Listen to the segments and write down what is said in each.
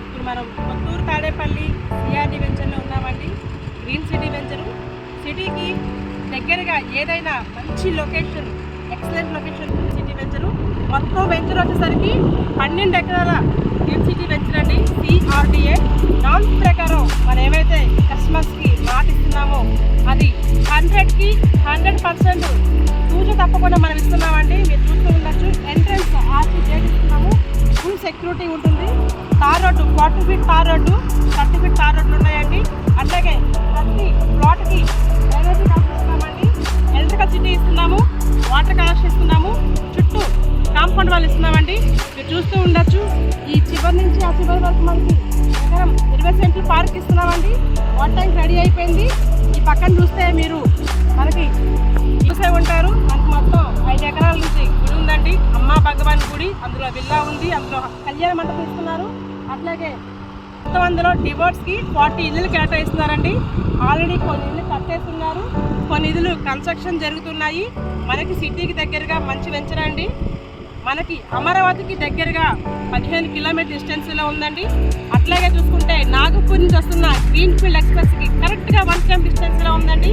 ఇప్పుడు మనం కొత్తూరు తాడేపల్లి సిఆర్డి వెంచర్లో ఉన్నామండి. Green city venture. సిటీకి దగ్గరగా ఏదైనా మంచి location, excellent location green city venture. మొత్తం వెంచర్ వచ్చేసరికి 12 ఎకరాల గ్రీన్ సిటీ వెంచర్ అండి. సిఆర్డిఏ నామ్స్ ప్రకారం మనం ఏమైతే కస్టమర్స్కి మాట ఇస్తున్నామో అది 100కి 100% తూచ తప్పకుండా మనం ఇస్తున్నామండి. మీరు చూస్తూ ఉండొచ్చు. ఎంట్రన్స్ ఆర్చి గేట్ ఇస్తున్నాము. ఫుల్ సెక్యూరిటీ ఉంటుంది. Tar road 40 feet tar road, 30 feet tar రోడ్లు ఉన్నాయండి. అట్లాగే ప్రతి ప్లాట్కి డ్రైనేజీ ఇస్తున్నామండి. ఎలక్ట్రికల్ సిటీ ఇస్తున్నాము. వాటర్ కనెక్షన్ ఇస్తున్నాము. చుట్టూ కాంపౌండ్ వాళ్ళు ఇస్తున్నామండి. మీరు చూస్తూ ఉండొచ్చు. ఈ చివరి నుంచి ఆ చివరి వరకు మనకి 20 సెంట్లు పార్క్ ఇస్తున్నామండి. వాటర్ ట్యాంక్ రెడీ అయిపోయింది. ఈ పక్కన చూస్తే మీరు మనకి చూసే ఉంటారు. మనకి మొత్తం 5 ఎకరాల నుంచి గుడి ఉందండి. అమ్మ భగవాన్ గుడి. అందులో విల్లా ఉంది. అందులో కళ్యాణ మండపం ఇస్తున్నారు. అట్లాగే మొత్తం అందులో డివోర్స్కి 40 ఇల్లులు కేటాయిస్తున్నారండి. ఆల్రెడీ కొన్ని ఇల్లు కట్టేస్తున్నారు. కొన్ని ఇల్లులు కన్స్ట్రక్షన్ జరుగుతున్నాయి. మనకి సిటీకి దగ్గరగా మంచి వెంచర్ అండి. మనకి అమరావతికి దగ్గరగా 15 కిలోమీటర్ డిస్టెన్స్లో ఉందండి. అట్లాగే చూసుకుంటే నాగపూర్ నుంచి వస్తున్న గ్రీన్ ఫీల్డ్ ఎక్స్ప్రెస్కి కరెక్ట్గా 1 km డిస్టెన్స్లో ఉందండి.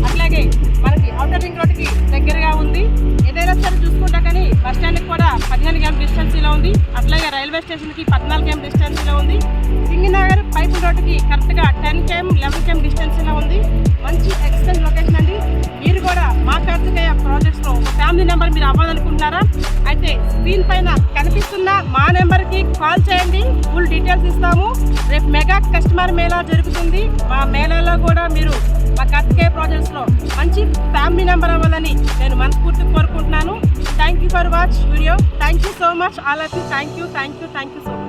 అట్లాగే మనకి ఔటర్ రింగ్ రోడ్కి దగ్గరగా ఉంది. ఏదైనా సరే చూసుకుంటా కానీ బస్ స్టాండ్కి కూడా 15 km డిస్టెన్స్లో ఉంది. అట్లాగే రైల్వే స్టేషన్కి 14 km డిస్టెన్స్లో ఉంది. సింగినగర్ పైపు రోడ్డుకి కరెక్ట్గా 10 km 11 km డిస్టెన్స్లో ఉంది. మంచి ఎక్సలెంట్ లొకేషన్ అండి. మీరు కూడా మా కార్తికేయ ప్రాజెక్ట్స్లో ఫ్యామిలీ నెంబర్ మీరు అవ్వాలనుకుంటున్నారా? అయితే స్క్రీన్ పైన కనిపిస్తున్న మా నెంబర్కి కాల్ చేయండి. ఫుల్ డీటెయిల్స్ ఇస్తాము. రేపు మెగా కస్టమర్ మేళా జరుగుతుంది. మా మేళాలో కూడా మీరు మా కార్తికేయ ప్రాజెక్ట్స్లో మంచి ఫ్యామిలీ నెంబర్ అవ్వాలని నేను మనస్ఫూర్తిగా కోరుకుంటున్నాను. Thank you for watch video. Thank you so much all of you. Thank you so much.